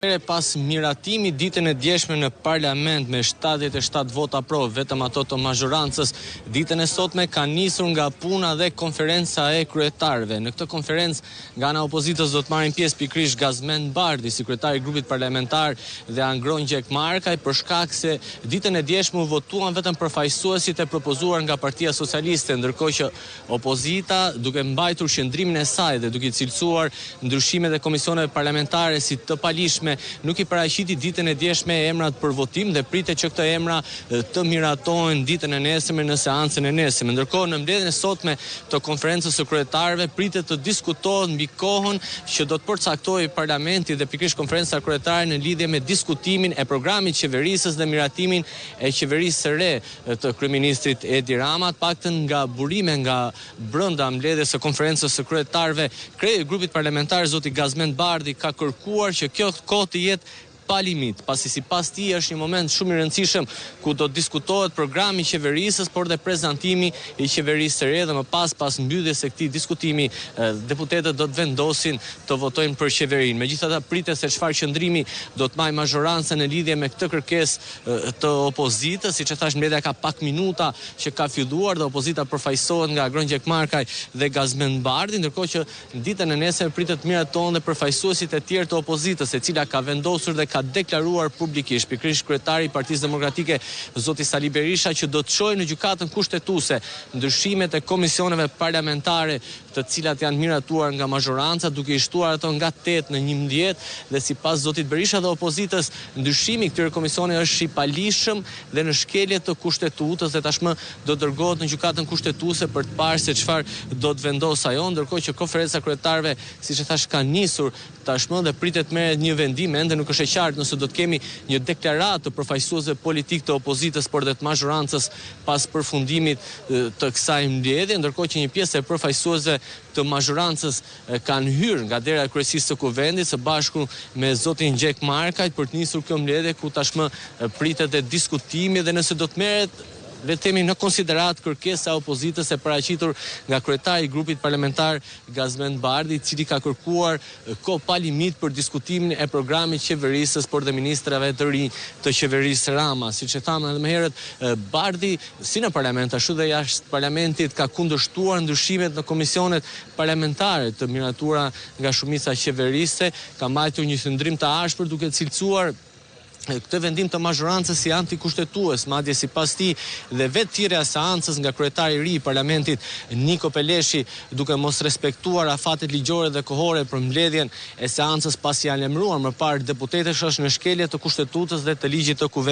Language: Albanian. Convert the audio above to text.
Pas miratimi ditën e djeshme në parlament me 77 vota pro, vetëm ato të mazhorancës, ditën e sotme ka nisur nga puna dhe konferenca e kryetarëve. Në këtë konferencë nga ana opozitës do të marrin pjesë pikërisht Gazmend Bardhi, sekretari i grupit parlamentar, dhe Angron Gjekmarkaj, për shkak se ditën e djeshme u votuan vetëm përfaqësuesit e propozuar nga Partia Socialiste, ndërkohë që opozita, duke mbajtur qëndrimin e saj dhe duke cilësuar ndryshimet e komisioneve parlamentare si të palishme, nuk i paraqiti ditën e djeshme emrat për votim dhe pritet që këto emra të miratohen ditën e nesërme në seancën e nesërme. Ndërkohë në mbledhjen e sotme të konferencës së kryetarëve pritet të diskutohet mbi kohën që do të përcaktojë parlamenti dhe pikërisht konferenca kryetare në lidhje me diskutimin e programit qeverisës dhe miratimin e qeverisë së re të kryeministrit Edi Rama. Paktën nga burime nga brenda mbledhjes së konferencës së kryetarëve, kryetarë i grupit parlamentar zoti Gazmend Bardhi ka kërkuar që kjo të jetë pa limit, pasi sipas tij është një moment shumë i rëndësishëm ku do të diskutohet programi i qeverisës, por dhe prezantimi i qeverisë së re, dhe më pas mbylljes së këtij diskutimi, deputetët do të vendosin të votojnë për qeverinë. Megjithatë, pritet se çfarë qëndrimi do të marrë mazhoranca në lidhje me këtë kërkesë të opozitës. Siç e thash, mbledhja ka pak minuta që ka filluar dhe opozita përfaqësohet nga Angron Gjekmarkaj dhe Gazmend Bardhi, ndërkohë që ditën e nesër pritet miratohen dhe përfaqësuesit e tjerë të opozitës, e cila ka vendosur dhe ka deklaruar publikisht, pikërisht kryetari i Partisë Demokratike zoti Sali Berisha, që do të çojë në gjykatën kushtetuese ndryshimet e komisioneve parlamentare të cilat janë miratuar nga mazhoranca, duke i shtuar ato nga 8 në 11, dhe sipas zotit Berisha dhe opozitës, ndryshimi i këtyre komisione është i palishëm dhe në shkelje të kushtetutës, dhe tashmë do dërgohet në gjykatën kushtetuese për të parë se çfarë do të vendosë ajo, ndërkohë që konferenca kryetarëve, siç e thash, ka nisur tashmë dhe pritet merret një vendim, ende nuk është e qartë nëse do të kemi një deklaratë të përfaqësuesve politik të opozitës por dhe të mazhorancës pas përfundimit të kësaj mbledhje, ndërkohë që një pjesë e përfaqësuesve të mazhorancës kanë hyrë nga dera e kryesisë së kuvendit së bashku me zotin Gjekmarkaj për të nisur kjo mbledhje, ku tashmë pritet dhe diskutimi, dhe nëse do të merret le të themi në konsiderat kërkesa e opozitës e paraqitur nga kryetari i grupit parlamentar Gazmend Bardhi, i cili ka kërkuar kohë pa limit për diskutimin e programit qeverisës por dhe ministrave të rinj të qeverisë Rama. Siç e thamë edhe më herët, Bardhi si në parlament ashtu dhe jashtë parlamentit ka kundërshtuar ndryshimet në komisionet parlamentare të miratura nga shumica qeverise, ka mbajtur një qëndrim të ashpër duke cilësuar këtë vendim të mazhorancës si antikushtetues, madje sipas tij dhe vetë thirrja e seancës nga kryetari i ri i parlamentit Niko Peleshi, duke mos respektuar afatet ligjore dhe kohore për mbledhjen e seancës pasi janë lajmëruar më parë deputetësh, është në shkelje të kushtetutës dhe të ligjit të kuvendit.